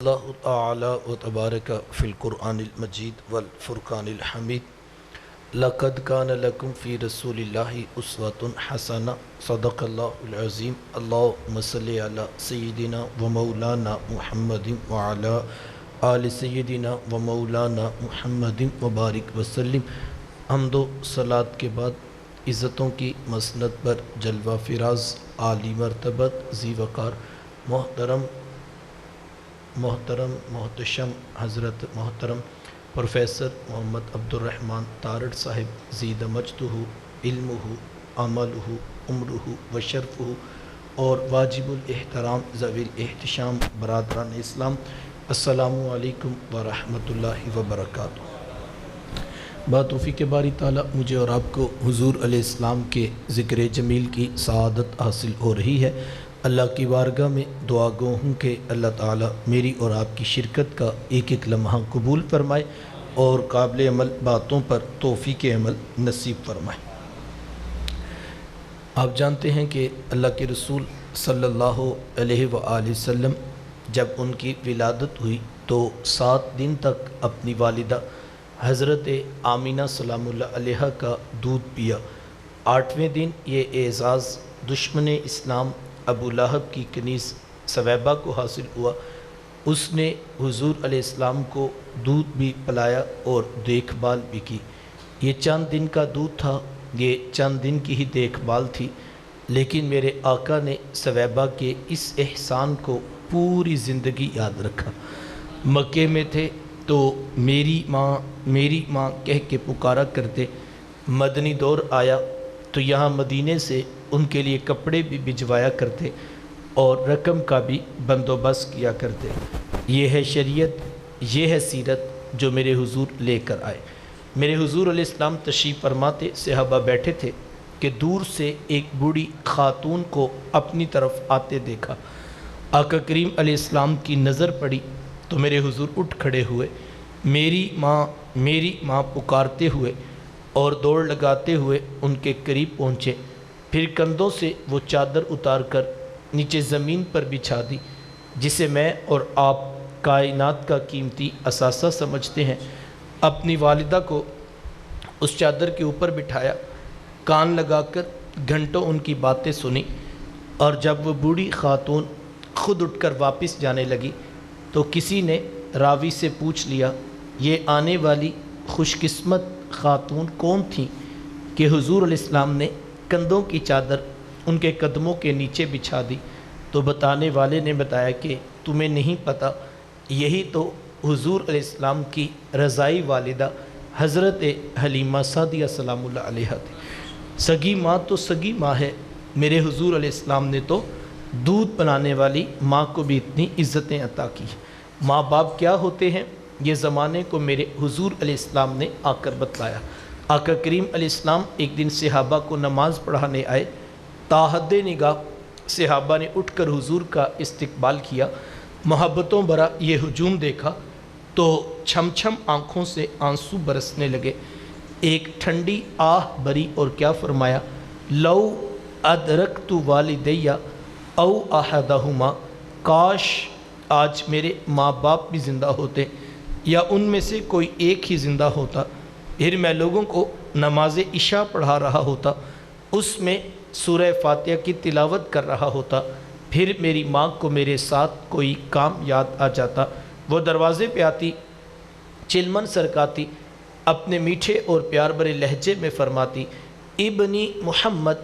اللہ تعالی و تبارک فی القرآن المجید والفرقان الحمید لقد کان لکم فی رسول اللہ اسوۃ حسنہ صدق اللہ العظیم اللہم صلی علی سیدنا و مولانا محمد وعلی آل سیدنا و مولانا محمد وبارک وسلم۔ حمد و صلوات کے بعد عزتوں کی مسند پر جلوہ فراز عالی مرتبت ذی وقار محتشم حضرت محترم پروفیسر محمد عبدالرحمن تارڑ صاحب زید مجدہ علمہ عملہ عمرہ و شرفہ اور واجب الاحترام ذوی الاحتشام برادران اسلام، السلام علیکم ورحمۃ اللہ وبرکاتہ۔ بتوفیق باری تعالیٰ مجھے اور آپ کو حضور علیہ السلام کے ذکر جمیل کی سعادت حاصل ہو رہی ہے۔ اللہ کی بارگاہ میں دعا گو ہوں کہ اللہ تعالیٰ میری اور آپ کی شرکت کا ایک ایک لمحہ قبول فرمائے اور قابل عمل باتوں پر توفیق عمل نصیب فرمائے۔ آپ جانتے ہیں کہ اللہ کے رسول صلی اللہ علیہ وآلہ وسلم جب ان کی ولادت ہوئی تو 7 دن تک اپنی والدہ حضرت آمینہ سلام اللہ علیہ کا دودھ پیا۔ 8ویں دن یہ اعزاز دشمن اسلام ابو لہب کی کنیز ثویبہ کو حاصل ہوا۔ اس نے حضور علیہ السلام کو دودھ بھی پلایا اور دیکھ بھال بھی کی۔ یہ چند دن کا دودھ تھا، یہ چند دن کی ہی دیکھ بھال تھی، لیکن میرے آقا نے ثویبہ کے اس احسان کو پوری زندگی یاد رکھا۔ مکے میں تھے تو میری ماں کہہ کے پکارا کرتے، مدنی دور آیا تو یہاں مدینے سے ان کے لیے کپڑے بھی بھجوایا کرتے اور رقم کا بھی بندوبست کیا کرتے۔ یہ ہے شریعت، یہ ہے سیرت جو میرے حضور لے کر آئے۔ میرے حضور علیہ السلام تشریف فرماتے، صحابہ بیٹھے تھے کہ دور سے ایک بوڑھی خاتون کو اپنی طرف آتے دیکھا۔ آقا کریم علیہ السلام کی نظر پڑی تو میرے حضور اٹھ کھڑے ہوئے، میری ماں پکارتے ہوئے اور دوڑ لگاتے ہوئے ان کے قریب پہنچے، پھر کندھوں سے وہ چادر اتار کر نیچے زمین پر بچھا دی جسے میں اور آپ کائنات کا قیمتی اثاثہ سمجھتے ہیں۔ اپنی والدہ کو اس چادر کے اوپر بٹھایا، کان لگا کر گھنٹوں ان کی باتیں سنی، اور جب وہ بوڑھی خاتون خود اٹھ کر واپس جانے لگی تو کسی نے راوی سے پوچھ لیا، یہ آنے والی خوش قسمت خاتون کون تھی کہ حضور علیہ السلام نے کندھوں کی چادر ان کے قدموں کے نیچے بچھا دی؟ تو بتانے والے نے بتایا کہ تمہیں نہیں پتہ، یہی تو حضور علیہ السلام کی رضائی والدہ حضرت حلیمہ سعدیہ سلام اللہ علیہ تھی۔ سگی ماں تو سگی ماں ہے، میرے حضور علیہ السلام نے تو دودھ بنانے والی ماں کو بھی اتنی عزتیں عطا کی۔ ماں باپ کیا ہوتے ہیں یہ زمانے کو میرے حضور علیہ السلام نے آ کر بتلایا۔ آقا کریم علیہ السلام ایک دن صحابہ کو نماز پڑھانے آئے، تاحد نگاہ صحابہ نے اٹھ کر حضور کا استقبال کیا۔ محبتوں بھرا یہ ہجوم دیکھا تو چھم چھم آنکھوں سے آنسو برسنے لگے۔ ایک ٹھنڈی آہ بری اور کیا فرمایا، لو ادرکت والدیہ او احدہما، کاش آج میرے ماں باپ بھی زندہ ہوتے یا ان میں سے کوئی ایک ہی زندہ ہوتا، پھر میں لوگوں کو نماز عشاء پڑھا رہا ہوتا، اس میں سورہ فاتحہ کی تلاوت کر رہا ہوتا، پھر میری ماں کو میرے ساتھ کوئی کام یاد آ جاتا، وہ دروازے پہ آتی، چلمن سرکاتی، اپنے میٹھے اور پیار بھرے لہجے میں فرماتی، ابنی محمد،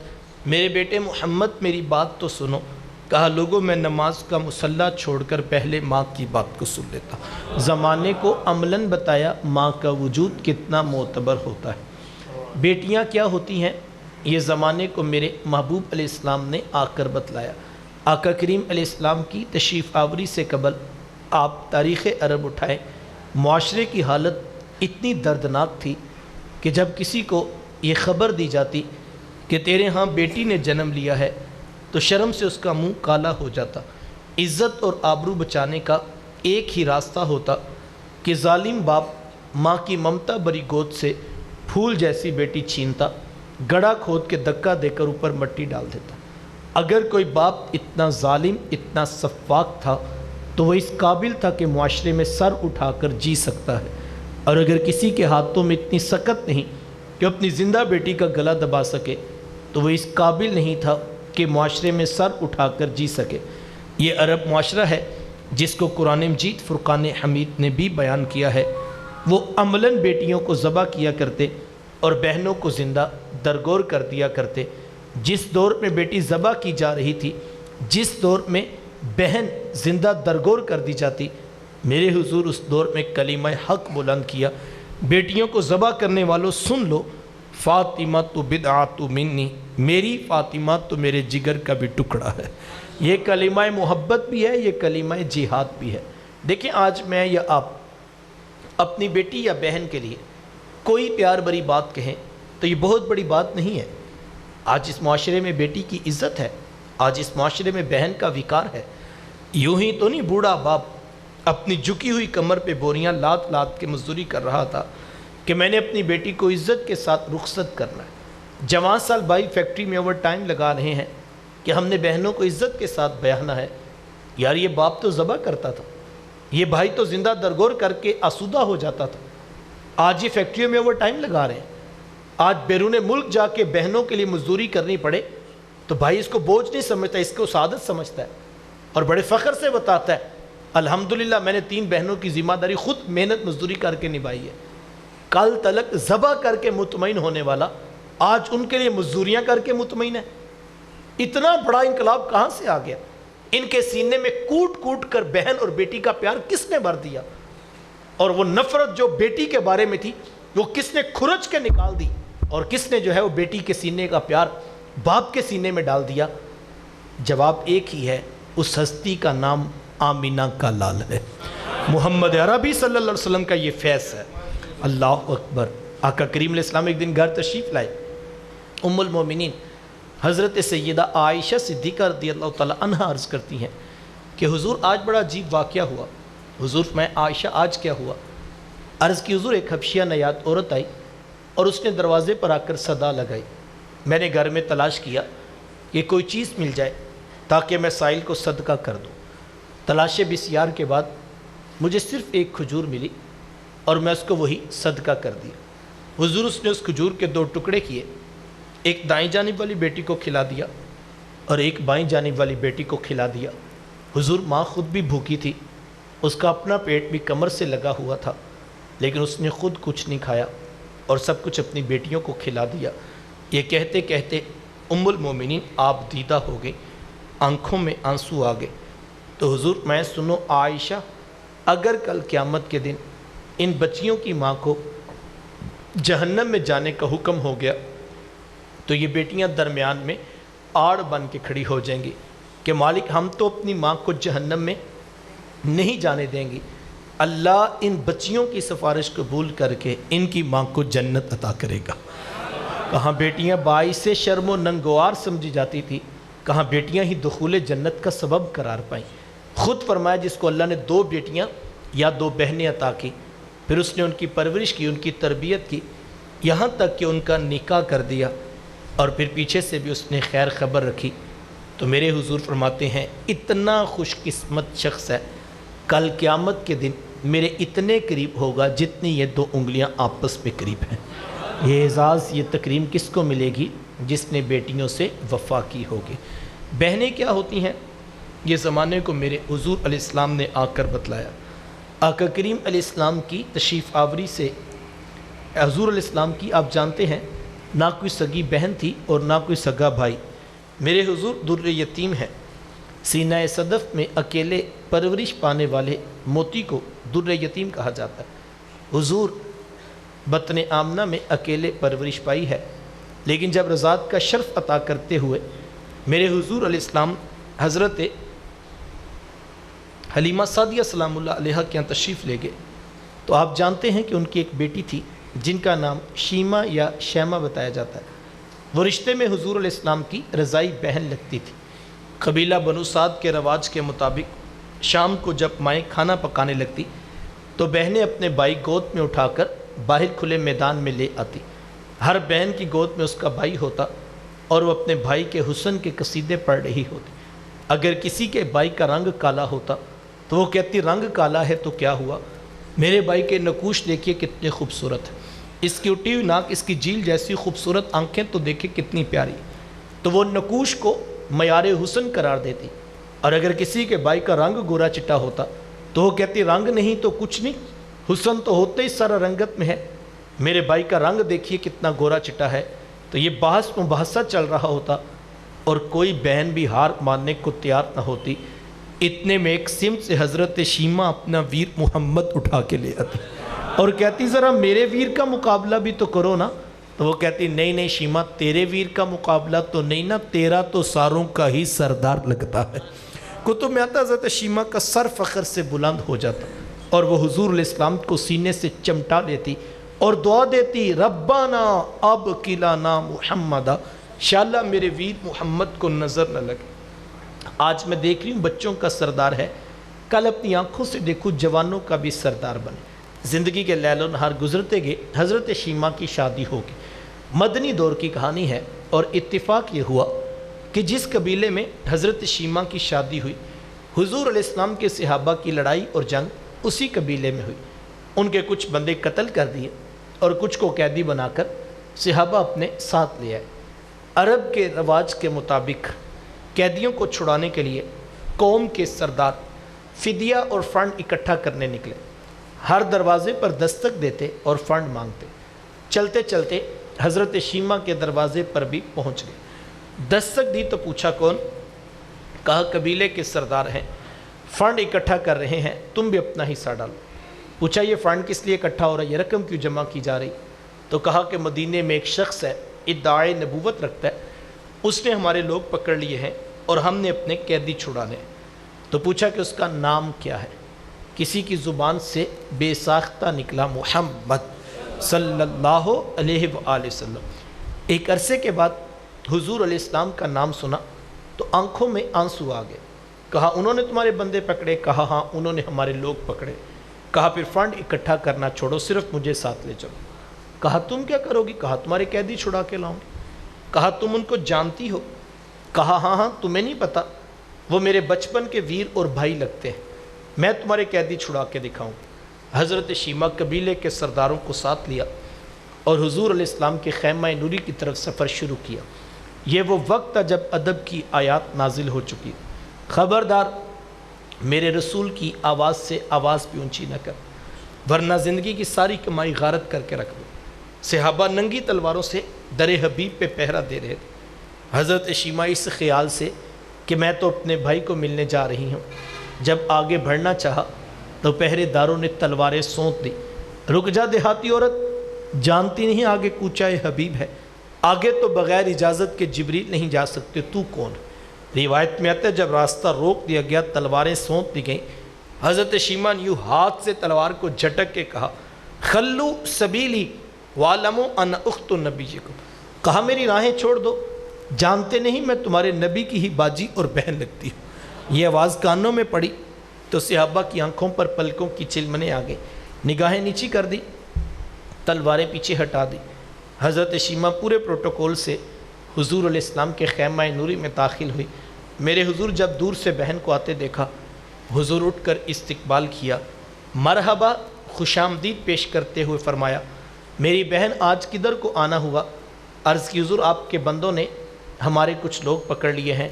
میرے بیٹے محمد میری بات تو سنو۔ کہا لوگوں میں نماز کا مصلی چھوڑ کر پہلے ماں کی بات کو سن لیتا۔ زمانے کو عملاً بتایا ماں کا وجود کتنا معتبر ہوتا ہے۔ بیٹیاں کیا ہوتی ہیں یہ زمانے کو میرے محبوب علیہ السلام نے آ کر بتلایا۔ آقا کریم علیہ السلام کی تشریف آوری سے قبل آپ تاریخ عرب اٹھائیں، معاشرے کی حالت اتنی دردناک تھی کہ جب کسی کو یہ خبر دی جاتی کہ تیرے ہاں بیٹی نے جنم لیا ہے تو شرم سے اس کا منہ کالا ہو جاتا۔ عزت اور آبرو بچانے کا ایک ہی راستہ ہوتا کہ ظالم باپ ماں کی ممتا بری گود سے پھول جیسی بیٹی چھینتا، گڑھا کھود کے دھکا دے کر اوپر مٹی ڈال دیتا۔ اگر کوئی باپ اتنا ظالم، اتنا سفاک تھا تو وہ اس قابل تھا کہ معاشرے میں سر اٹھا کر جی سکتا ہے، اور اگر کسی کے ہاتھوں میں اتنی سکت نہیں کہ اپنی زندہ بیٹی کا گلا دبا سکے تو وہ اس قابل نہیں تھا کہ معاشرے میں سر اٹھا کر جی سکے۔ یہ عرب معاشرہ ہے جس کو قرآن مجید فرقان حمید نے بھی بیان کیا ہے۔ وہ عملاً بیٹیوں کو ذبح کیا کرتے اور بہنوں کو زندہ درگور کر دیا کرتے۔ جس دور میں بیٹی ذبح کی جا رہی تھی، جس دور میں بہن زندہ درگور کر دی جاتی، میرے حضور اس دور میں کلمہ حق بلند کیا، بیٹیوں کو ذبح کرنے والوں سن لو، فاطمہ تو بدعۃ منی، میری فاطمہ تو میرے جگر کا بھی ٹکڑا ہے۔ یہ کلمہ محبت بھی ہے، یہ کلمہ جہاد بھی ہے۔ دیکھیں، آج میں یا آپ اپنی بیٹی یا بہن کے لیے کوئی پیار بری بات کہیں تو یہ بہت بڑی بات نہیں ہے۔ آج اس معاشرے میں بیٹی کی عزت ہے، آج اس معاشرے میں بہن کا وقار ہے۔ یوں ہی تو نہیں بوڑھا باپ اپنی جھکی ہوئی کمر پہ بوریاں لاد لاد کے مزدوری کر رہا تھا کہ میں نے اپنی بیٹی کو عزت کے ساتھ رخصت کرنا ہے۔ جوان سال بھائی فیکٹری میں اوور ٹائم لگا رہے ہیں کہ ہم نے بہنوں کو عزت کے ساتھ بیانا ہے۔ یار، یہ باپ تو ذبح کرتا تھا، یہ بھائی تو زندہ درگور کر کے آسودہ ہو جاتا تھا، آج یہ فیکٹریوں میں اوور ٹائم لگا رہے ہیں۔ آج بیرون ملک جا کے بہنوں کے لیے مزدوری کرنی پڑے تو بھائی اس کو بوجھ نہیں سمجھتا، اس کو سعادت سمجھتا ہے، اور بڑے فخر سے بتاتا ہے الحمدللہ میں نے 3 بہنوں کی ذمہ داری خود محنت مزدوری کر کے نبھائی ہے۔ کل تلک ذبح کر کے مطمئن ہونے والا آج ان کے لیے مزدوریاں کر کے مطمئن ہے۔ اتنا بڑا انقلاب کہاں سے آ گیا؟ ان کے سینے میں کوٹ کوٹ کر بہن اور بیٹی کا پیار کس نے بھر دیا؟ اور وہ نفرت جو بیٹی کے بارے میں تھی وہ کس نے کھرچ کے نکال دی، اور کس نے جو ہے وہ بیٹی کے سینے کا پیار باپ کے سینے میں ڈال دیا؟ جواب ایک ہی ہے، اس ہستی کا نام آمینہ کا لال ہے، محمد عربی صلی اللہ علیہ وسلم کا یہ فیض ہے۔ اللہ اکبر۔ آقا کریم علیہ السلام ایک دن گھر تشریف لائے۔ ام المومنین حضرت سیدہ عائشہ صدیقہ رضی اللہ تعالی عنہ عرض کرتی ہیں کہ حضور آج بڑا عجیب واقعہ ہوا۔ حضور میں عائشہ آج کیا ہوا؟ عرض کی حضور ایک حبشیہ نیاد عورت آئی اور اس نے دروازے پر آ کر صدا لگائی۔ میں نے گھر میں تلاش کیا کہ کوئی چیز مل جائے تاکہ میں سائل کو صدقہ کر دوں۔ تلاش بسیار کے بعد مجھے صرف ایک کھجور ملی اور میں اس کو وہی صدقہ کر دیا۔ حضور اس نے اس کھجور کے 2 ٹکڑے کیے، ایک دائیں جانب والی بیٹی کو کھلا دیا اور ایک بائیں جانب والی بیٹی کو کھلا دیا۔ حضور ماں خود بھی بھوکی تھی، اس کا اپنا پیٹ بھی کمر سے لگا ہوا تھا، لیکن اس نے خود کچھ نہیں کھایا اور سب کچھ اپنی بیٹیوں کو کھلا دیا۔ یہ کہتے کہتے ام المومنین آپ دیدہ ہو گئی، آنکھوں میں آنسو آ گئے۔ تو حضور میں سنو عائشہ، اگر کل قیامت کے دن ان بچیوں کی ماں کو جہنم میں جانے کا حکم ہو گیا تو یہ بیٹیاں درمیان میں آڑ بن کے کھڑی ہو جائیں گی کہ مالک ہم تو اپنی ماں کو جہنم میں نہیں جانے دیں گی، اللہ ان بچیوں کی سفارش قبول کر کے ان کی ماں کو جنت عطا کرے گا۔ کہاں بیٹیاں باعث شرم و ننگوار سمجھی جاتی تھی، کہاں بیٹیاں ہی دخول جنت کا سبب قرار پائیں۔ خود فرمایا جس کو اللہ نے 2 بیٹیاں یا 2 بہنیں عطا کی، پھر اس نے ان کی پرورش کی، ان کی تربیت کی، یہاں تک کہ ان کا نکاح کر دیا، اور پھر پیچھے سے بھی اس نے خیر خبر رکھی، تو میرے حضور فرماتے ہیں اتنا خوش قسمت شخص ہے کل قیامت کے دن میرے اتنے قریب ہوگا جتنی یہ 2 انگلیاں آپس میں قریب ہیں۔ یہ اعزاز، یہ تکریم کس کو ملے گی؟ جس نے بیٹیوں سے وفا کی ہوگی۔ بہنیں کیا ہوتی ہیں؟ یہ زمانے کو میرے حضور علیہ السلام نے آ کر بتلایا۔ آقا کریم علیہ السلام کی تشریف آوری سے حضور علیہ السلام کی آپ جانتے ہیں نہ کوئی سگی بہن تھی اور نہ کوئی سگا بھائی۔ میرے حضور در یتیم ہیں، سینہ صدف میں اکیلے پرورش پانے والے موتی کو در یتیم کہا جاتا ہے۔ حضور بطن آمنہ میں اکیلے پرورش پائی ہے، لیکن جب رضاعت کا شرف عطا کرتے ہوئے میرے حضور علیہ السلام حضرت حلیمہ سعدیہ سلام اللہ علیہ کے یہاں تشریف لے گئے تو آپ جانتے ہیں کہ ان کی ایک بیٹی تھی جن کا نام شیمہ یا شیمہ بتایا جاتا ہے۔ وہ رشتے میں حضور علیہ السلام کی رضائی بہن لگتی تھی۔ قبیلہ بنو سعد کے رواج کے مطابق شام کو جب مائیں کھانا پکانے لگتی تو بہنیں اپنے بھائی گود میں اٹھا کر باہر کھلے میدان میں لے آتی۔ ہر بہن کی گود میں اس کا بھائی ہوتا اور وہ اپنے بھائی کے حسن کے قصیدے پڑھ رہی ہوتی۔ اگر کسی کے بھائی کا رنگ کالا ہوتا تو وہ کہتی رنگ کالا ہے تو کیا ہوا، میرے بھائی کے نقوش دیکھیے کتنے خوبصورت ہیں، اس کی اٹھی ہوئی ناک، اس کی جیل جیسی خوبصورت آنکھیں تو دیکھیں کتنی پیاری۔ تو وہ نقوش کو معیار حسن قرار دیتی، اور اگر کسی کے بھائی کا رنگ گورا چٹا ہوتا تو وہ کہتی رنگ نہیں تو کچھ نہیں، حسن تو ہوتے ہی سارا رنگت میں ہے، میرے بھائی کا رنگ دیکھیے کتنا گورا چٹا ہے۔ تو یہ بحث مباحثہ چل رہا ہوتا اور کوئی بہن بھی ہار ماننے کو تیار نہ ہوتی۔ اتنے میں ایک سمت سے حضرت شیمہ اپنا ویر محمد اٹھا کے لے آتی اور کہتی ذرا میرے ویر کا مقابلہ بھی تو کرو نا۔ تو وہ کہتی نہیں نہیں شیمہ، تیرے ویر کا مقابلہ تو نہیں نا، تیرا تو ساروں کا ہی سردار لگتا ہے۔ کتب میں آتا حضرت شیمہ کا سر فخر سے بلند ہو جاتا اور وہ حضور علیہ السلام کو سینے سے چمٹا لیتی اور دعا دیتی ربنا اب کلانا محمدہ، انشاءاللہ میرے ویر محمد کو نظر نہ لگے۔ آج میں دیکھ رہی ہوں بچوں کا سردار ہے، کل اپنی آنکھوں سے دیکھو جوانوں کا بھی سردار بنے۔ زندگی کے لیل و نہار گزرتے گئے، حضرت شیمہ کی شادی ہوگی۔ مدنی دور کی کہانی ہے، اور اتفاق یہ ہوا کہ جس قبیلے میں حضرت شیمہ کی شادی ہوئی، حضور علیہ السلام کے صحابہ کی لڑائی اور جنگ اسی قبیلے میں ہوئی۔ ان کے کچھ بندے قتل کر دیے اور کچھ کو قیدی بنا کر صحابہ اپنے ساتھ لے آئے۔ عرب کے رواج کے مطابق قیدیوں کو چھڑانے کے لیے قوم کے سردار فدیہ اور فنڈ اکٹھا کرنے نکلے، ہر دروازے پر دستک دیتے اور فنڈ مانگتے۔ چلتے چلتے حضرت شیمہ کے دروازے پر بھی پہنچ گئے، دستک دی تو پوچھا کون؟ کہا قبیلے کے سردار ہیں، فنڈ اکٹھا کر رہے ہیں، تم بھی اپنا حصہ ڈالو۔ پوچھا یہ فنڈ کس لیے اکٹھا ہو رہا ہے، یہ رقم کیوں جمع کی جا رہی؟ تو کہا کہ مدینے میں ایک شخص ہے، ادعائے نبوت رکھتا ہے، اس نے ہمارے لوگ پکڑ لیے ہیں اور ہم نے اپنے قیدی چھڑانے ہیں۔ تو پوچھا کہ اس کا نام کیا ہے؟ کسی کی زبان سے بے ساختہ نکلا محمد صلی اللہ علیہ وآلہ وسلم۔ ایک عرصے کے بعد حضور علیہ السلام کا نام سنا تو آنکھوں میں آنسو آ گئے۔ کہا انہوں نے تمہارے بندے پکڑے؟ کہا ہاں انہوں نے ہمارے لوگ پکڑے۔ کہا پھر فنڈ اکٹھا کرنا چھوڑو، صرف مجھے ساتھ لے چلو۔ کہا تم کیا کرو گی؟ کہا تمہارے قیدی چھڑا کے لاؤں گی۔ کہا تم ان کو جانتی ہو؟ کہا ہاں ہاں، تمہیں نہیں پتہ، وہ میرے بچپن کے ویر اور بھائی لگتے ہیں، میں تمہارے قیدی چھڑا کے دکھاؤں۔ حضرت شیمہ قبیلے کے سرداروں کو ساتھ لیا اور حضور علیہ السلام کے خیمہ نوری کی طرف سفر شروع کیا۔ یہ وہ وقت تھا جب ادب کی آیات نازل ہو چکی۔ خبردار میرے رسول کی آواز سے آواز بھی اونچی نہ کر، ورنہ زندگی کی ساری کمائی غارت کر کے رکھ دو۔ صحابہ ننگی تلواروں سے در حبیب پہ پہرا دے رہے تھے۔ حضرت شیمہ اس خیال سے کہ میں تو اپنے بھائی کو ملنے جا رہی ہوں، جب آگے بڑھنا چاہا تو پہرے داروں نے تلواریں سونت دی۔ رک جا دیہاتی عورت، جانتی نہیں آگے کوچہ حبیب ہے، آگے تو بغیر اجازت کے جبریل نہیں جا سکتے، تو کون؟ روایت میں آتا ہے جب راستہ روک دیا گیا، تلواریں سونت دی گئیں، حضرت شیمہ نے یوں ہاتھ سے تلوار کو جھٹک کے کہا خلو سبیلی وعلموا ان اخت نبیکم، کہا میری راہیں چھوڑ دو، جانتے نہیں میں تمہارے نبی کی ہی باجی اور بہن لگتی ہوں۔ یہ آواز کانوں میں پڑی تو صحابہ کی آنکھوں پر پلکوں کی چلمنے آ گئی، نگاہیں نیچی کر دی، تلواریں پیچھے ہٹا دی۔ حضرت شیمہ پورے پروٹوکول سے حضور علیہ السلام کے خیمہ نوری میں داخل ہوئی۔ میرے حضور جب دور سے بہن کو آتے دیکھا، حضور اٹھ کر استقبال کیا، مرحبا خوش آمدید پیش کرتے ہوئے فرمایا میری بہن آج کدھر کو آنا ہوا؟ عرض کی حضور آپ کے بندوں نے ہمارے کچھ لوگ پکڑ لیے ہیں،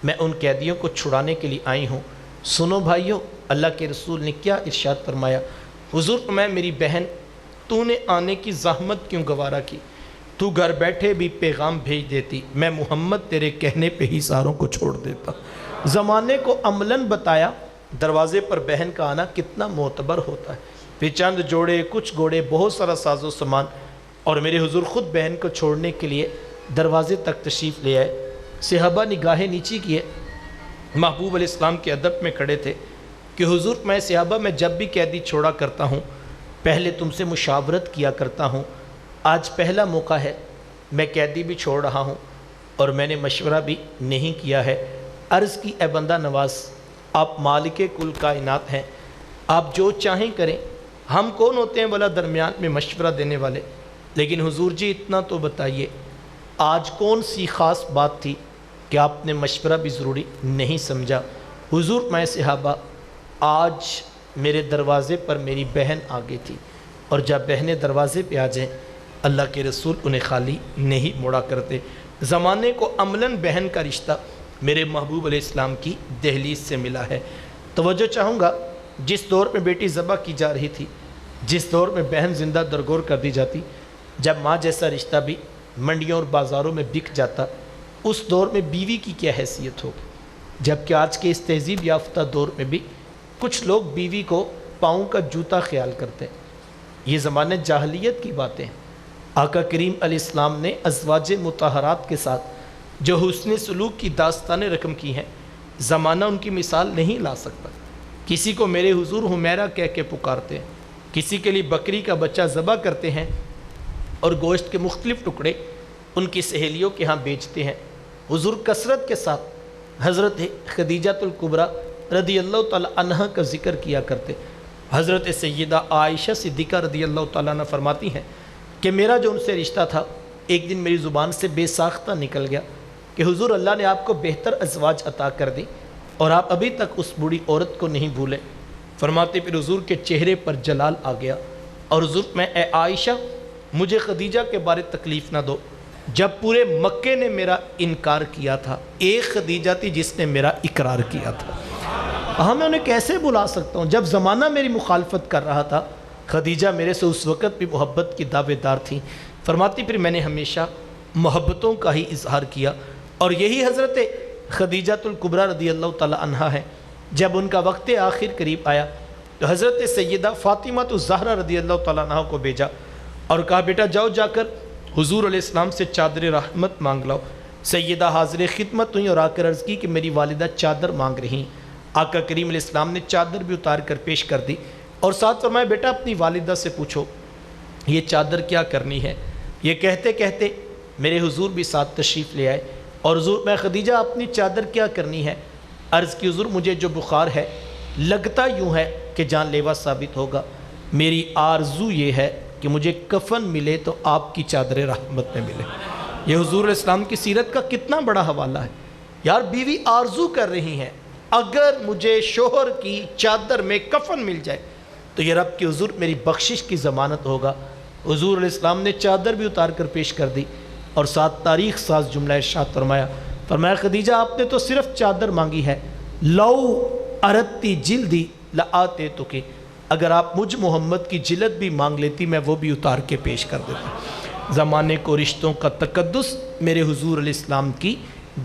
میں ان قیدیوں کو چھڑانے کے لیے آئی ہوں۔ سنو بھائیو، اللہ کے رسول نے کیا ارشاد فرمایا؟ حضور فرمایا میری بہن تو نے آنے کی زحمت کیوں گوارا کی؟ تو گھر بیٹھے بھی پیغام بھیج دیتی، میں محمد تیرے کہنے پہ ہی ساروں کو چھوڑ دیتا۔ زمانے کو عملاً بتایا دروازے پر بہن کا آنا کتنا معتبر ہوتا ہے۔ پھر چند جوڑے، کچھ گھوڑے، بہت سارا ساز و سامان، اور میرے حضور خود بہن کو چھوڑنے کے لیے دروازے تک تشریف لے آئے۔ صحابہ نگاہیں نیچی کیے، محبوب علیہ السلام کے ادب میں کھڑے تھے کہ حضور میں صحابہ میں جب بھی قیدی چھوڑا کرتا ہوں پہلے تم سے مشاورت کیا کرتا ہوں، آج پہلا موقع ہے میں قیدی بھی چھوڑ رہا ہوں اور میں نے مشورہ بھی نہیں کیا ہے۔ عرض کی اے بندہ نواز، آپ مالک کل کائنات ہیں، آپ جو چاہیں کریں، ہم کون ہوتے ہیں بھلا درمیان میں مشورہ دینے والے؟ لیکن حضور جی اتنا تو بتائیے آج کون سی خاص بات تھی کہ آپ نے مشورہ بھی ضروری نہیں سمجھا؟ حضور میں صحابہ آج میرے دروازے پر میری بہن آ گئی تھی، اور جب بہنیں دروازے پہ آ جائیں اللہ کے رسول انہیں خالی نہیں موڑا کرتے۔ زمانے کو عملاً بہن کا رشتہ میرے محبوب علیہ السلام کی دہلیز سے ملا ہے۔ توجہ چاہوں گا، جس دور میں بیٹی ذبح کی جا رہی تھی، جس دور میں بہن زندہ درگور کر دی جاتی، جب ماں جیسا رشتہ بھی منڈیوں اور بازاروں میں بک جاتا، اس دور میں بیوی کی کیا حیثیت ہوگی؟ جبکہ آج کے اس تہذیب یافتہ دور میں بھی کچھ لوگ بیوی کو پاؤں کا جوتا خیال کرتے ہیں۔ یہ زمانہ جاہلیت کی باتیں ہیں۔ آقا کریم علیہ السلام نے ازواج مطہرات کے ساتھ جو حسن سلوک کی داستانیں رقم کی ہیں، زمانہ ان کی مثال نہیں لا سکتا۔ کسی کو میرے حضور حمیرہ کہہ کے پکارتے ہیں، کسی کے لیے بکری کا بچہ ذبح کرتے ہیں اور گوشت کے مختلف ٹکڑے ان کی سہیلیوں کے ہاں بیچتے ہیں۔ حضور کثرت کے ساتھ حضرت خدیجہ الکبریٰ رضی اللہ تعالی عنہ کا ذکر کیا کرتے۔ حضرت سیدہ عائشہ صدیقہ رضی اللہ تعالیٰ عنہ فرماتی ہیں کہ میرا جو ان سے رشتہ تھا ایک دن میری زبان سے بے ساختہ نکل گیا کہ حضور اللہ نے آپ کو بہتر ازواج عطا کر دی اور آپ ابھی تک اس بوڑھی عورت کو نہیں بھولے۔ فرماتے پھر حضور کے چہرے پر جلال آ گیا اور حضور میں اے عائشہ مجھے خدیجہ کے بارے تکلیف نہ دو، جب پورے مکے نے میرا انکار کیا تھا ایک خدیجہ تھی جس نے میرا اقرار کیا تھا۔ ہاں میں انہیں کیسے بلا سکتا ہوں جب زمانہ میری مخالفت کر رہا تھا۔ خدیجہ میرے سے اس وقت بھی محبت کی دعوے دار تھیں۔ فرماتی پھر میں نے ہمیشہ محبتوں کا ہی اظہار کیا، اور یہی حضرت خدیجہ الکبریٰ رضی اللہ تعالی عنہا ہے۔ جب ان کا وقت آخر قریب آیا تو حضرت سیدہ فاطمہ الزہرا رضی اللہ تعالیٰ عنہا کو بھیجا اور کہا بیٹا جاؤ جا کر حضور علیہ السلام سے چادر رحمت مانگ لاؤ۔ سیدہ حاضر خدمت ہوئی اور آ کر عرض کی کہ میری والدہ چادر مانگ رہی ہیں۔ آقا کریم علیہ السلام نے چادر بھی اتار کر پیش کر دی اور ساتھ فرمایا بیٹا اپنی والدہ سے پوچھو یہ چادر کیا کرنی ہے۔ یہ کہتے کہتے میرے حضور بھی ساتھ تشریف لے آئے اور حضور میں خدیجہ اپنی چادر کیا کرنی ہے؟ عرض کی حضور مجھے جو بخار ہے لگتا یوں ہے کہ جان لیوا ثابت ہوگا، میری آرزو یہ ہے کہ مجھے کفن ملے تو آپ کی چادر رحمت میں ملے۔ یہ حضور علیہ السلام کی سیرت کا کتنا بڑا حوالہ ہے۔ یار بیوی آرزو کر رہی ہیں اگر مجھے شوہر کی چادر میں کفن مل جائے تو یہ رب کی حضور میری بخشش کی ضمانت ہوگا۔ حضور علیہ السلام نے چادر بھی اتار کر پیش کر دی اور ساتھ تاریخ ساز جملہ ارشاد فرمایا خدیجہ آپ نے تو صرف چادر مانگی ہے، لو ارتی جلدی لآتے تو کہ اگر آپ مجھ محمد کی جلد بھی مانگ لیتی میں وہ بھی اتار کے پیش کر دیتا۔ زمانے کو رشتوں کا تقدس میرے حضور علیہ السلام کی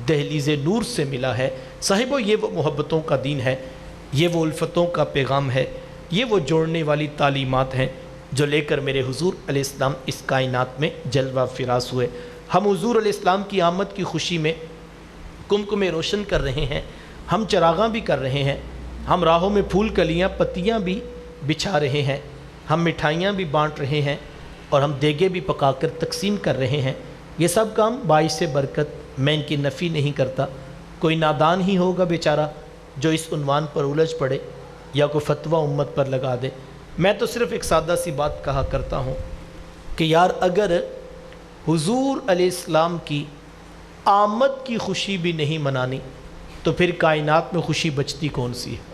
دہلیز نور سے ملا ہے۔ صاحبو یہ وہ محبتوں کا دین ہے، یہ وہ الفتوں کا پیغام ہے، یہ وہ جوڑنے والی تعلیمات ہیں جو لے کر میرے حضور علیہ السلام اس کائنات میں جلوہ فراز ہوئے۔ ہم حضور علیہ السلام کی آمد کی خوشی میں کمکمے روشن کر رہے ہیں، ہم چراغاں بھی کر رہے ہیں، ہم راہوں میں پھول کلیاں پتیاں بھی بچھا رہے ہیں، ہم مٹھائیاں بھی بانٹ رہے ہیں اور ہم دیگے بھی پکا کر تقسیم کر رہے ہیں۔ یہ سب کام باعث برکت، میں ان کی نفی نہیں کرتا۔ کوئی نادان ہی ہوگا بیچارہ جو اس عنوان پر الجھ پڑے یا کوئی فتویٰ امت پر لگا دے۔ میں تو صرف ایک سادہ سی بات کہا کرتا ہوں کہ یار اگر حضور علیہ السلام کی آمد کی خوشی بھی نہیں منانی تو پھر کائنات میں خوشی بچتی کون سی ہے؟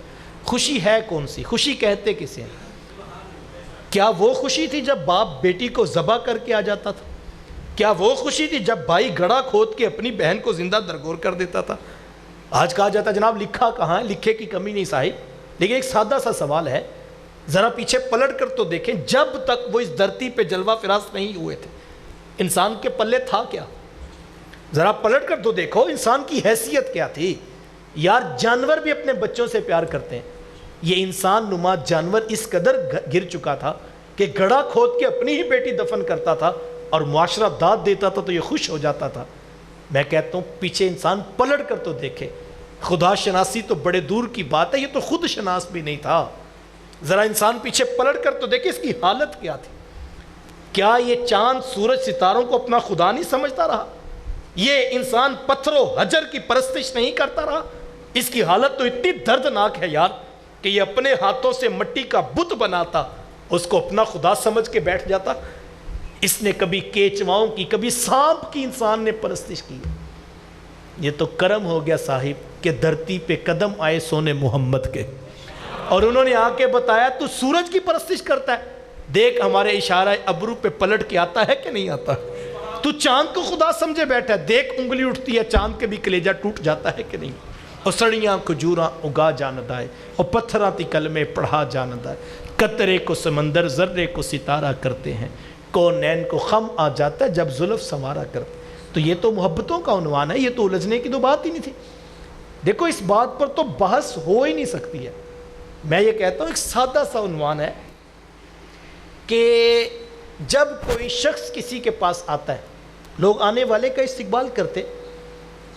خوشی ہے کون سی؟ خوشی کہتے کسے ہیں؟ کیا وہ خوشی تھی جب باپ بیٹی کو ذبح کر کے آ جاتا تھا؟ کیا وہ خوشی تھی جب بھائی گڑھا کھود کے اپنی بہن کو زندہ درگور کر دیتا تھا؟ آج کہا جاتا جناب لکھا کہاں ہے، لکھے کی کمی نہیں صاحب، لیکن ایک سادہ سا سوال ہے، ذرا پیچھے پلٹ کر تو دیکھیں، جب تک وہ اس دھرتی پہ جلوہ فراز نہیں ہوئے تھے انسان کے پلے تھا کیا؟ ذرا پلٹ کر تو دیکھو انسان کی حیثیت کیا تھی۔ یار جانور بھی اپنے بچوں سے پیار کرتے ہیں، یہ انسان نما جانور اس قدر گر چکا تھا کہ گڑھا کھود کے اپنی ہی بیٹی دفن کرتا تھا اور معاشرہ داد دیتا تھا تو یہ خوش ہو جاتا تھا۔ میں کہتا ہوں پیچھے انسان پلٹ کر تو دیکھے، خدا شناسی تو بڑے دور کی بات ہے، یہ تو خود شناس بھی نہیں تھا۔ ذرا انسان پیچھے پلٹ کر تو دیکھے اس کی حالت کیا تھی۔ کیا یہ چاند سورج ستاروں کو اپنا خدا نہیں سمجھتا رہا؟ یہ انسان پتھر و حجر کی پرستش نہیں کرتا رہا؟ اس کی حالت تو اتنی دردناک ہے یار کہ یہ اپنے ہاتھوں سے مٹی کا بت بناتا، اس کو اپنا خدا سمجھ کے بیٹھ جاتا۔ اس نے کبھی کیچواؤں کی، کبھی سانپ کی انسان نے پرستش کی۔ یہ تو کرم ہو گیا صاحب کہ دھرتی پہ قدم آئے سونے محمد کے۔ اور انہوں نے آ کے بتایا تو سورج کی پرستش کرتا ہے، دیکھ ہمارے اشارہ ابرو پہ پلٹ کے آتا ہے کہ نہیں آتا، تو چاند کو خدا سمجھے بیٹھا ہے، دیکھ انگلی اٹھتی ہے چاند کے بھی کلیجہ ٹوٹ جاتا ہے کہ نہیں، اور سڑیاں کھجوراں اگا جاند آئے اور پتھراں تی کلمے پڑھا جاند آئے، قطرے کو سمندر ذرے کو ستارہ کرتے ہیں، کونین کو خم آ جاتا ہے جب زلف سنوارا کرتے۔ تو یہ تو محبتوں کا عنوان ہے، یہ تو الجھنے کی تو بات ہی نہیں تھی۔ دیکھو اس بات پر تو بحث ہو ہی نہیں سکتی ہے۔ میں یہ کہتا ہوں ایک سادہ سا عنوان ہے کہ جب کوئی شخص کسی کے پاس آتا ہے، لوگ آنے والے کا استقبال کرتے،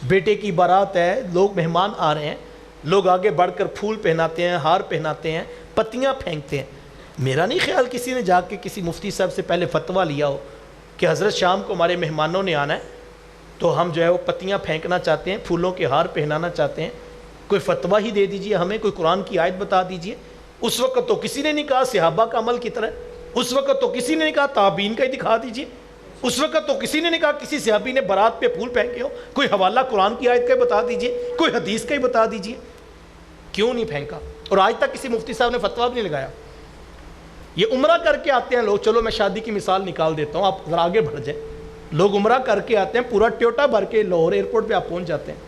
بیٹے کی بارات ہے، لوگ مہمان آ رہے ہیں، لوگ آگے بڑھ کر پھول پہناتے ہیں، ہار پہناتے ہیں، پتیاں پھینکتے ہیں۔ میرا نہیں خیال کسی نے جا کے کسی مفتی صاحب سے پہلے فتویٰ لیا ہو کہ حضرت شام کو ہمارے مہمانوں نے آنا ہے تو ہم جو ہے وہ پتیاں پھینکنا چاہتے ہیں، پھولوں کے ہار پہنانا چاہتے ہیں، کوئی فتویٰ ہی دے دیجئے ہمیں، کوئی قرآن کی آیت بتا دیجئے۔ اس وقت تو کسی نے نہیں کہا صحابہ کا عمل کی طرح، اس وقت تو کسی نے نہیں کہا تابعین کا ہی دکھا دیجئے، اس وقت تو کسی نے نہیں کہا کسی صحابی نے برات پہ پھول پھینکے ہو، کوئی حوالہ قرآن کی آیت کا ہی بتا دیجئے، کوئی حدیث کا ہی بتا دیجئے۔ کیوں نہیں پھینکا؟ اور آج تک کسی مفتی صاحب نے فتویٰ بھی نہیں لگایا۔ یہ عمرہ کر کے آتے ہیں لوگ، چلو میں شادی کی مثال نکال دیتا ہوں، آپ ذرا آگے بڑھ جائیں، لوگ عمرہ کر کے آتے ہیں، پورا ٹیوٹا بھر کے لاہور ایئرپورٹ پہ آپ پہنچ جاتے ہیں،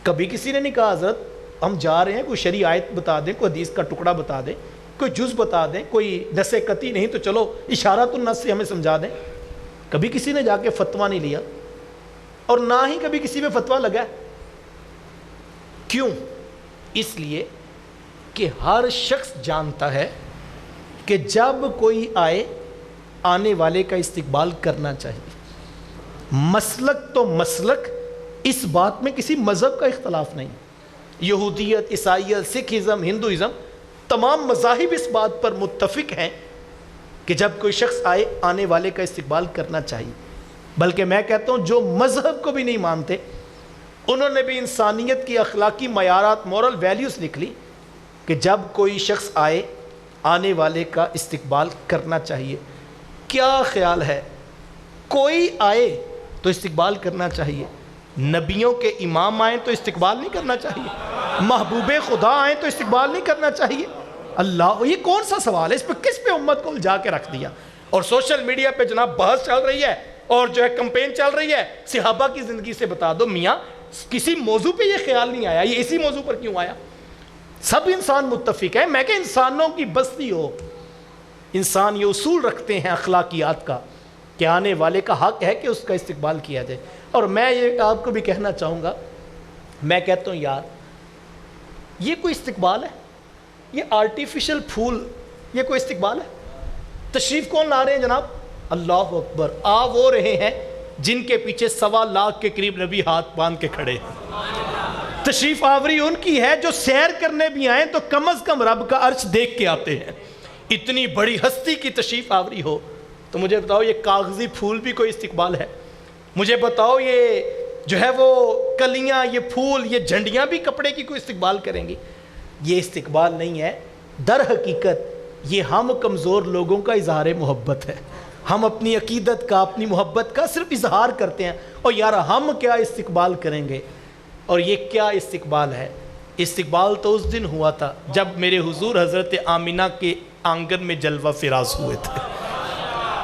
کبھی کسی نے نہیں کہا حضرت ہم جا رہے ہیں، کوئی شرعی آیت بتا دیں، کوئی حدیث کا ٹکڑا بتا دیں، کوئی جز بتا دیں، کوئی نص قطعی نہیں تو چلو اشارۃ النص سے ہمیں سمجھا دیں۔ کبھی کسی نے جا کے فتویٰ نہیں لیا، اور نہ ہی کبھی کسی پہ فتویٰ لگا۔ کیوں؟ اس لیے کہ ہر شخص جانتا ہے کہ جب کوئی آئے آنے والے کا استقبال کرنا چاہیے۔ مسلک تو مسلک، اس بات میں کسی مذہب کا اختلاف نہیں، یہودیت، عیسائیت، سکھ ازم، ہندوازم، تمام مذاہب اس بات پر متفق ہیں کہ جب کوئی شخص آئے آنے والے کا استقبال کرنا چاہیے۔ بلکہ میں کہتا ہوں جو مذہب کو بھی نہیں مانتے انہوں نے بھی انسانیت کی اخلاقی معیارات، مورل ویلیوز لکھ لی کہ جب کوئی شخص آئے آنے والے کا استقبال کرنا چاہیے۔ کیا خیال ہے؟ کوئی آئے تو استقبال کرنا چاہیے، نبیوں کے امام آئیں تو استقبال نہیں کرنا چاہیے، محبوب خدا آئیں تو استقبال نہیں کرنا چاہیے؟ اللہ، یہ کون سا سوال ہے؟ اس پہ کس پہ امت کو الجھا کے رکھ دیا؟ اور سوشل میڈیا پہ جناب بحث چل رہی ہے اور جو ہے کمپین چل رہی ہے، صحابہ کی زندگی سے بتا دو۔ میاں کسی موضوع پہ یہ خیال نہیں آیا، یہ اسی موضوع پر کیوں آیا؟ سب انسان متفق ہے، میں کہ انسانوں کی بستی ہو، انسان یہ اصول رکھتے ہیں اخلاقیات کا کہ آنے والے کا حق ہے کہ اس کا استقبال کیا جائے۔ اور میں یہ آپ کو بھی کہنا چاہوں گا، میں کہتا ہوں یار یہ کوئی استقبال ہے؟ یہ آرٹیفیشل پھول یہ کوئی استقبال ہے؟ تشریف کون لا رہے ہیں جناب؟ اللہ اکبر، آ وہ رہے ہیں جن کے پیچھے 1.25 لاکھ کے قریب نبی ہاتھ باندھ کے کھڑے ہیں۔ تشریف آوری ان کی ہے جو سیر کرنے بھی آئیں تو کم از کم رب کا عرش دیکھ کے آتے ہیں۔ اتنی بڑی ہستی کی تشریف آوری ہو تو مجھے بتاؤ یہ کاغذی پھول بھی کوئی استقبال ہے؟ مجھے بتاؤ یہ جو ہے وہ کلیاں، یہ پھول، یہ جھنڈیاں بھی کپڑے کی کوئی استقبال کریں گی؟ یہ استقبال نہیں ہے، در حقیقت یہ ہم کمزور لوگوں کا اظہار محبت ہے۔ ہم اپنی عقیدت کا، اپنی محبت کا صرف اظہار کرتے ہیں، اور یار ہم کیا استقبال کریں گے؟ اور یہ کیا استقبال ہے؟ استقبال تو اس دن ہوا تھا جب میرے حضور حضرت آمینہ کے آنگن میں جلوہ فراز ہوئے تھے۔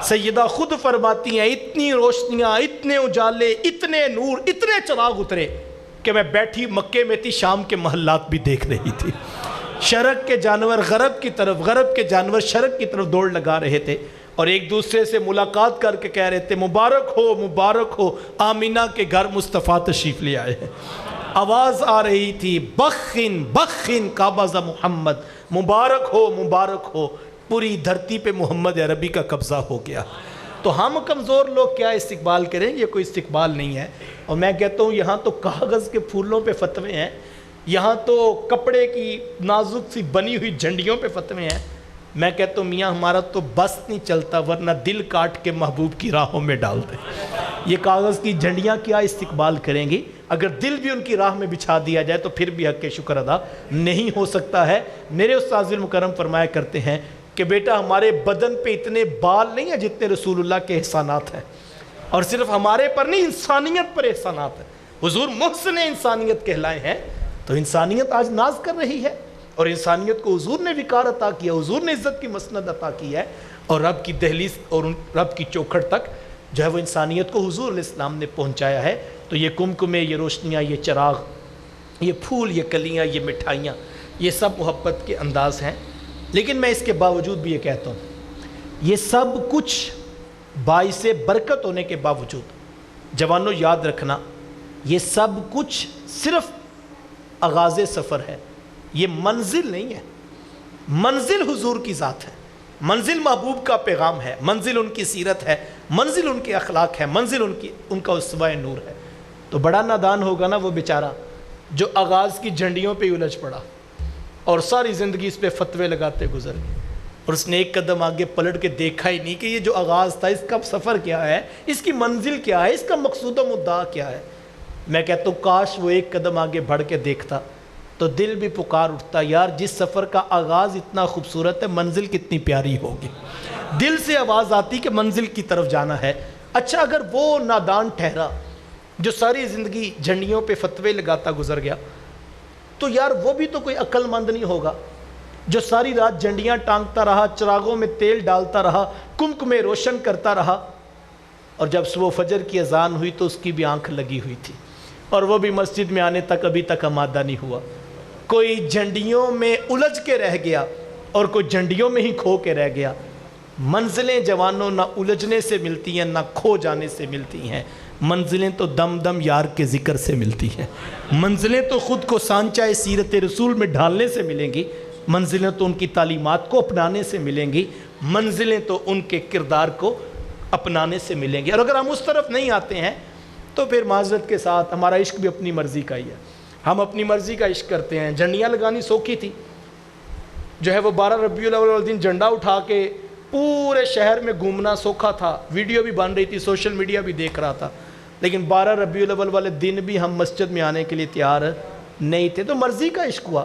سیدہ خود فرماتی ہیں اتنی روشنیاں، اتنے اجالے، اتنے نور، اتنے چراغ اترے کہ میں بیٹھی مکے میں تھی، شام کے محلات بھی دیکھ رہی تھی۔ شرق کے جانور غرب کی طرف، غرب کے جانور شرق کی طرف دوڑ لگا رہے تھے، اور ایک دوسرے سے ملاقات کر کے کہہ رہے تھے مبارک ہو آمینہ کے گھر مصطفیٰ تشریف لے آئے ہیں۔ آواز آ رہی تھی بخن بخن قابض محمد، مبارک ہو، پوری دھرتی پہ محمد عربی کا قبضہ ہو گیا۔ تو ہم کمزور لوگ کیا استقبال کریں؟ یہ کوئی استقبال نہیں ہے۔ اور میں کہتا ہوں یہاں تو کاغذ کے پھولوں پہ فتوے ہیں، یہاں تو کپڑے کی نازک سی بنی ہوئی جھنڈیوں پہ فتوے ہیں۔ میں کہتا ہوں میاں ہمارا تو بس نہیں چلتا، ورنہ دل کاٹ کے محبوب کی راہوں میں ڈال دیں۔ یہ کاغذ کی جھنڈیاں کیا استقبال کریں گی؟ اگر دل بھی ان کی راہ میں بچھا دیا جائے تو پھر بھی حق کے شکر ادا نہیں ہو سکتا ہے۔ میرے استاذ المکرم فرمایا کرتے ہیں کہ بیٹا ہمارے بدن پہ اتنے بال نہیں ہیں جتنے رسول اللہ کے احسانات ہیں، اور صرف ہمارے پر نہیں، انسانیت پر احسانات ہیں۔ حضور محسن انسانیت کہلائے ہیں، تو انسانیت آج ناز کر رہی ہے۔ اور انسانیت کو حضور نے وقار عطا کیا، حضور نے عزت کی مسند عطا کی ہے، اور رب کی دہلیز اور رب کی چوکھٹ تک جو ہے وہ انسانیت کو حضور علیہ السلام نے پہنچایا ہے۔ تو یہ کمکمے، یہ روشنیاں، یہ چراغ، یہ پھول، یہ کلیاں، یہ مٹھائیاں، یہ سب محبت کے انداز ہیں۔ لیکن میں اس کے باوجود بھی یہ کہتا ہوں، یہ سب کچھ باعث برکت ہونے کے باوجود جوانوں یاد رکھنا، یہ سب کچھ صرف آغاز سفر ہے، یہ منزل نہیں ہے۔ منزل حضور کی ذات ہے، منزل محبوب کا پیغام ہے، منزل ان کی سیرت ہے، منزل ان کے اخلاق ہے، منزل ان کا اسوہ نور ہے۔ تو بڑا نادان ہوگا نا وہ بیچارہ جو آغاز کی جھنڈیوں پہ الجھ پڑا اور ساری زندگی اس پہ فتوے لگاتے گزر گئے، اور اس نے ایک قدم آگے پلٹ کے دیکھا ہی نہیں کہ یہ جو آغاز تھا اس کا سفر کیا ہے، اس کی منزل کیا ہے، اس کا مقصود و مدعا کیا ہے۔ میں کہتا ہوں کاش وہ ایک قدم آگے بڑھ کے دیکھتا تو دل بھی پکار اٹھتا، یار جس سفر کا آغاز اتنا خوبصورت ہے، منزل کتنی پیاری ہوگی۔ دل سے آواز آتی کہ منزل کی طرف جانا ہے۔ اچھا اگر وہ نادان ٹھہرا جو ساری زندگی جھنڈیوں پہ فتوے لگاتا گزر گیا، تو یار وہ بھی تو کوئی عقل مند نہیں ہوگا جو ساری رات جھنڈیاں ٹانگتا رہا، چراغوں میں تیل ڈالتا رہا، کمکمے روشن کرتا رہا، اور جب صبح فجر کی اذان ہوئی تو اس کی بھی آنکھ لگی ہوئی تھی، اور وہ بھی مسجد میں آنے تک ابھی تک آمادہ نہیں ہوا۔ کوئی جھنڈیوں میں الجھ کے رہ گیا اور کوئی جھنڈیوں میں ہی کھو کے رہ گیا۔ منزلیں جوانوں نہ الجھنے سے ملتی ہیں نہ کھو جانے سے ملتی ہیں، منزلیں تو دم دم یار کے ذکر سے ملتی ہیں، منزلیں تو خود کو سانچہ سیرت رسول میں ڈھالنے سے ملیں گی، منزلیں تو ان کی تعلیمات کو اپنانے سے ملیں گی، منزلیں تو ان کے کردار کو اپنانے سے ملیں گی۔ اور اگر ہم اس طرف نہیں آتے ہیں تو پھر معذرت کے ساتھ ہمارا عشق بھی اپنی مرضی کا ہی ہے، ہم اپنی مرضی کا عشق کرتے ہیں۔ جھنڈیاں لگانی سوکھی تھی، جو ہے وہ 12 ربیع الاول والے دن جھنڈا اٹھا کے پورے شہر میں گھومنا سوکھا تھا، ویڈیو بھی بن رہی تھی، سوشل میڈیا بھی دیکھ رہا تھا، لیکن 12 ربیع الاول والے دن بھی ہم مسجد میں آنے کے لیے تیار نہیں تھے۔ تو مرضی کا عشق ہوا۔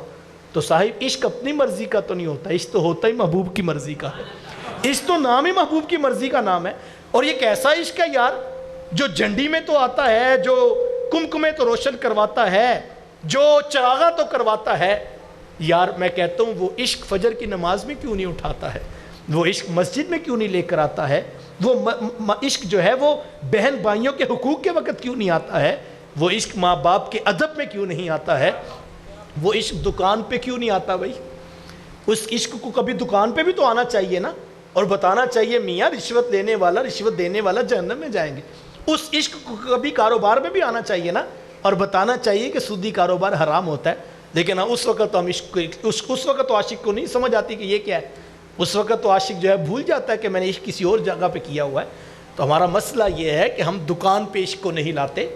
تو صاحب عشق اپنی مرضی کا تو نہیں ہوتا، عشق تو ہوتا ہی محبوب کی مرضی کا ہے، عشق تو نام ہی محبوب کی مرضی کا نام ہے۔ اور یہ کیسا عشق ہے یار جو جھنڈی میں تو آتا ہے، جو کمکمے تو روشن کرواتا ہے، جو چراغاں تو کرواتا ہے۔ یار میں کہتا ہوں وہ عشق فجر کی نماز میں کیوں نہیں اٹھاتا ہے، وہ عشق مسجد میں کیوں نہیں لے کر آتا ہے، وہ عشق جو ہے وہ بہن بھائیوں کے حقوق کے وقت کیوں نہیں آتا ہے، وہ عشق ماں باپ کے ادب میں کیوں نہیں آتا ہے، وہ عشق دکان پہ کیوں نہیں آتا بھائی؟ اس عشق کو کبھی دکان پہ بھی تو آنا چاہیے نا، اور بتانا چاہیے میاں رشوت لینے والا، رشوت دینے والا جہنم میں جائیں گے۔ اس عشق کو کبھی کاروبار میں بھی آنا چاہیے نا، اور بتانا چاہیے کہ سودی کاروبار حرام ہوتا ہے۔ لیکن اس وقت تو ہم عشق اس وقت تو عاشق کو نہیں سمجھ آتی کہ یہ کیا ہے، اس وقت تو عاشق جو ہے بھول جاتا ہے کہ میں نے عشق کسی اور جگہ پہ کیا ہوا ہے۔ تو ہمارا مسئلہ یہ ہے کہ ہم دکان پہ عشق کو نہیں لاتے،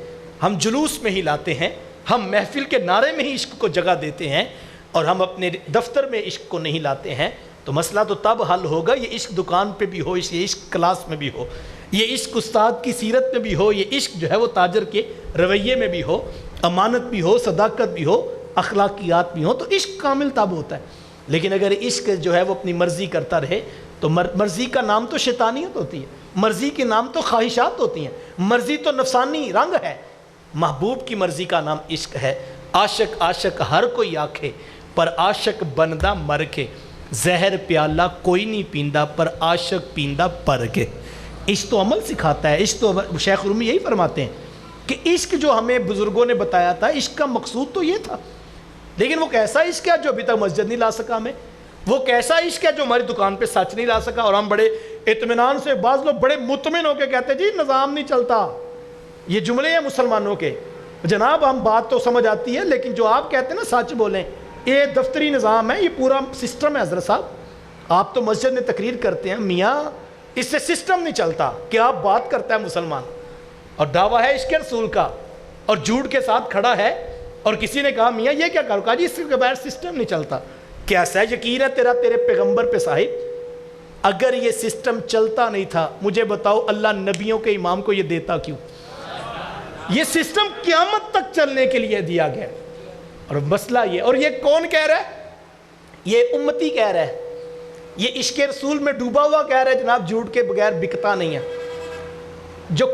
ہم جلوس میں ہی لاتے ہیں، ہم محفل کے نعرے میں ہی عشق کو جگہ دیتے ہیں، اور ہم اپنے دفتر میں عشق کو نہیں لاتے ہیں۔ تو مسئلہ تو تب حل ہوگا یہ عشق دکان پہ بھی ہو، یہ عشق کلاس میں بھی ہو، یہ عشق استاد کی سیرت میں بھی ہو، یہ عشق جو ہے وہ تاجر کے رویے میں بھی ہو، امانت بھی ہو، صداقت بھی ہو، اخلاقیات بھی ہوں، تو عشق کامل تب ہوتا ہے۔ لیکن اگر عشق جو ہے وہ اپنی مرضی کرتا رہے تو مرضی کا نام تو شیطانیت ہوتی ہے، مرضی کے نام تو خواہشات ہوتی ہیں، مرضی تو نفسانی رنگ ہے۔ محبوب کی مرضی کا نام عشق ہے۔ عاشق عاشق ہر کوئی آکھے، پر عاشق بندہ مر کے، زہر پیالہ کوئی نہیں پیندا، پر عاشق پیندا پر کے۔ عشق تو عمل سکھاتا ہے، عشق تو شیخ رومی یہی فرماتے ہیں کہ عشق جو ہمیں بزرگوں نے بتایا تھا، عشق کا مقصود تو یہ تھا، لیکن وہ کیسا عشق ہے جو ابھی تک مسجد نہیں لا سکا ہمیں، وہ کیسا عشق ہے جو ہماری دکان پہ سچ نہیں لا سکا، اور ہم بڑے اطمینان سے، بعض لوگ بڑے مطمئن ہو کے کہتے ہیں جی نظام نہیں چلتا۔ یہ جملے ہیں مسلمانوں کے، جناب ہم بات تو سمجھ آتی ہے، لیکن جو آپ کہتے ہیں نا سچ بولیں، یہ دفتری نظام ہے، یہ پورا سسٹم ہے حضرت صاحب۔ آپ تو مسجد میں تقریر کرتے ہیں، میاں اس سے سسٹم نہیں چلتا، کیا بات کرتا ہے مسلمان، اور دعویٰ ہے عشق رسول کا، اور جھوٹ کے ساتھ کھڑا ہے، اور کسی نے کہا میاں یہ کیا کرو، کہا جی اس کے بغیر سسٹم نہیں چلتا۔ کیسا یقین ہے تیرا تیرے پیغمبر پہ صاحب؟ اگر یہ سسٹم چلتا نہیں تھا مجھے بتاؤ اللہ نبیوں کے امام کو یہ دیتا کیوں؟ یہ سسٹم قیامت تک چلنے کے لیے دیا گیا، اور مسئلہ یہ، اور یہ کون کہہ رہا ہے؟ یہ امتی کہہ رہا ہے، یہ عشق رسول میں ڈوبا ہوا کہہ رہا ہے جناب جھوٹ کے بغیر بکتا نہیں ہے۔ جو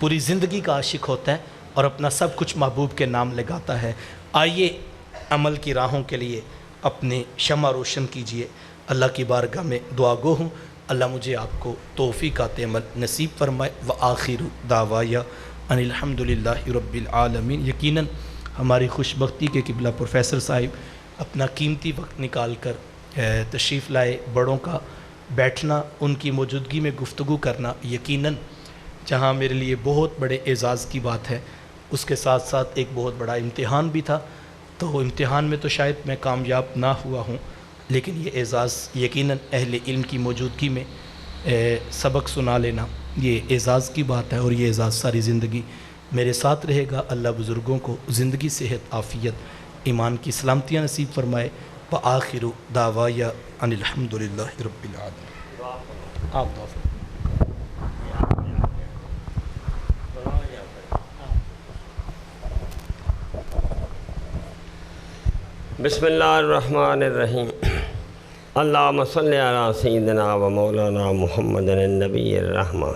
پوری زندگی کا عاشق ہوتا ہے اور اپنا سب کچھ محبوب کے نام لگاتا ہے۔ آئیے عمل کی راہوں کے لیے اپنے شمع روشن کیجئے۔ اللہ کی بارگاہ میں دعا گو ہوں، اللہ مجھے آپ کو توفیقات عمل نصیب فرمائے۔ وآخر دعوایا ان الحمدللہ رب العالمین۔ یقیناً ہماری خوش بختی کے قبلہ پروفیسر صاحب اپنا قیمتی وقت نکال کر تشریف لائے۔ بڑوں کا بیٹھنا، ان کی موجودگی میں گفتگو کرنا یقیناً جہاں میرے لیے بہت بڑے اعزاز کی بات ہے، اس کے ساتھ ساتھ ایک بہت بڑا امتحان بھی تھا۔ تو امتحان میں تو شاید میں کامیاب نہ ہوا ہوں، لیکن یہ اعزاز یقیناً اہل علم کی موجودگی میں سبق سنا لینا یہ اعزاز کی بات ہے، اور یہ اعزاز ساری زندگی میرے ساتھ رہے گا۔ اللہ بزرگوں کو زندگی، صحت، عافیت، ایمان کی سلامتیاں نصیب فرمائے۔ وآخر دعوایا ان الحمدللہ رب العالمین۔ آپ دعا فرمائیں۔ بسم اللہ الرحمن الرحیم۔ اللہم صلی علی سیدنا و مولانا محمد النبی الرحمہ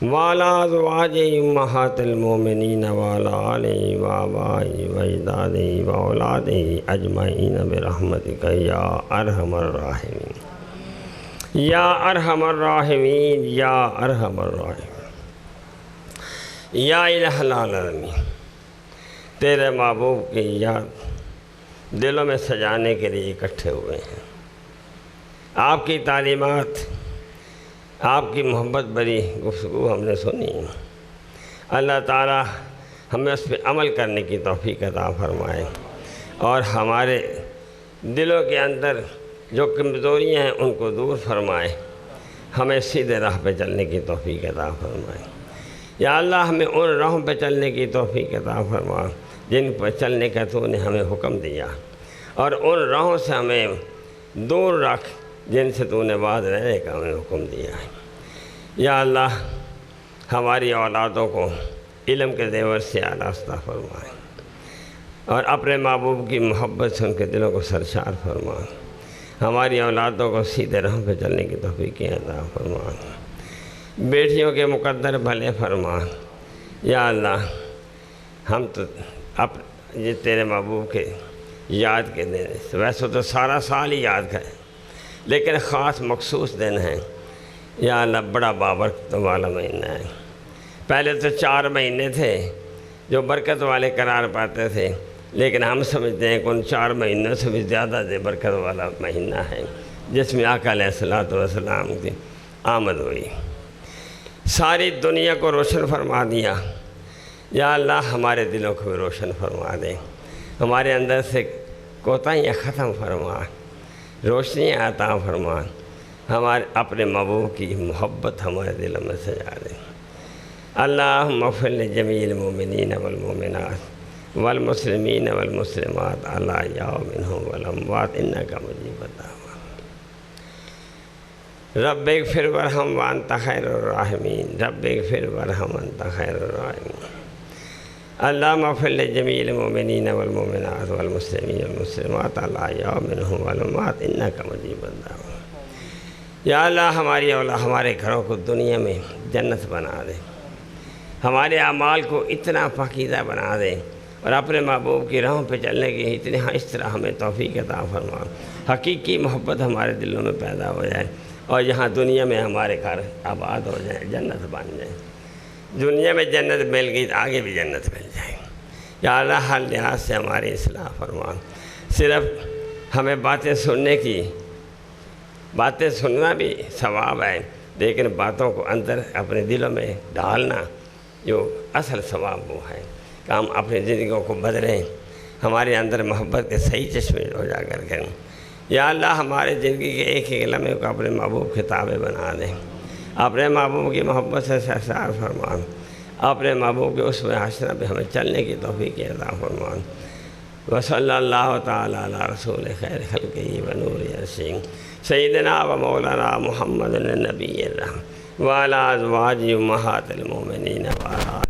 وعلی ازواجہ امہات المومنین وعلی آلہ و آبائہ و اجدادہ و اولادہ اجمعین برحمتک یا ارحم الراحمین یا ارحم الراحمین یا ارحم الراحمین یا الہ العالمین۔ تیرے محبوب کی یاد دلوں میں سجانے کے لیے اکٹھے ہوئے ہیں۔ آپ کی تعلیمات، آپ کی محبت بری گفتگو ہم نے سنی۔ اللہ تعالی ہمیں اس پہ عمل کرنے کی توفیق عطا فرمائے، اور ہمارے دلوں کے اندر جو کمزوریاں ہیں ان کو دور فرمائے، ہمیں سیدھے راہ پہ چلنے کی توفیق عطا فرمائے۔ یا اللہ ہمیں ان راہوں پہ چلنے کی توفیق عطا فرما جن پر چلنے کا تو نے ہمیں حکم دیا، اور ان راہوں سے ہمیں دور رکھ جن سے تو نے بعد رہنے کا ہمیں حکم دیا ہے۔ یا اللہ ہماری اولادوں کو علم کے زیور سے آراستہ فرمائے، اور اپنے محبوب کی محبت سے ان کے دلوں کو سرشار فرما۔ ہماری اولادوں کو سیدھے راہ پہ چلنے کی توفیق عطا فرما۔ بیٹیوں کے مقدر بھلے فرما۔ یا اللہ ہم تو یہ تیرے محبوب کے یاد کے دن، ویسے تو سارا سال ہی یاد کریں، لیکن خاص مخصوص دن ہیں۔ یا اللہ بڑا بابرکت والا مہینہ ہے۔ پہلے تو 4 مہینے تھے جو برکت والے قرار پاتے تھے، لیکن ہم سمجھتے ہیں کہ ان 4 مہینوں سے بھی زیادہ برکت والا مہینہ ہے، جس میں آقا علیہ الصلوۃ والسلام کی آمد ہوئی، ساری دنیا کو روشن فرما دیا۔ یا اللہ ہمارے دلوں کو بھی روشن فرما دے، ہمارے اندر سے کوتاہیاں ختم فرما، روشنیاں عطا فرما، ہمارے اپنے محبوب کی محبت ہمارے دلوں میں سجا دے۔ اللہم اغفر لجمیع المؤمنین والمؤمنات والمسلمین والمسلمات الاحیاء منہم والاموات انک مجیب الدعوات۔ رب اغفر وارحم وانت خیر الراحمین، رب اغفر وارحم وانت خیر الراحمین۔ اللہم اغفر لجمیع المؤمنین والمؤمنات والمسلمین والمسلمات الاحیاء منہم والاموات انک مجیب الدعوات۔ یا اللہ ہماری اولاد، ہمارے گھروں کو دنیا میں جنت بنا دے، ہمارے اعمال کو اتنا پاکیزہ بنا دے، اور اپنے محبوب کی راہوں پہ چلنے کی اتنے اس طرح ہمیں توفیق عطا فرما، حقیقی محبت ہمارے دلوں میں پیدا ہو جائے، اور یہاں دنیا میں ہمارے گھر آباد ہو جائیں، جنت بن جائے۔ دنیا میں جنت مل گئی تو آگے بھی جنت مل جائے۔ یا اللہ ہر لحاظ سے ہماری اصلاح فرما۔ صرف ہمیں باتیں سننا بھی ثواب ہے، لیکن باتوں کو اندر اپنے دلوں میں ڈالنا جو اصل ثواب وہ ہے کہ ہم اپنی زندگیوں کو بدلیں، ہمارے اندر محبت کے صحیح چشمے اجاگر کریں۔ یا اللہ ہمارے زندگی کے ایک ایک لمحے کو اپنے محبوب کے تابع بنا دیں، اپنے محبوب کی محبت سے سرشار فرما، اپنے محبوب کے اس میں حسنہ پہ ہمیں چلنے کی توفیق عطا فرما۔ وصلی اللہ تعالی علی رسول خیر خلقہ و نور عرشہ سیدنا و مولانا محمد النبی الرحمہ وعلی ازواجہ امہات المومنین وعلی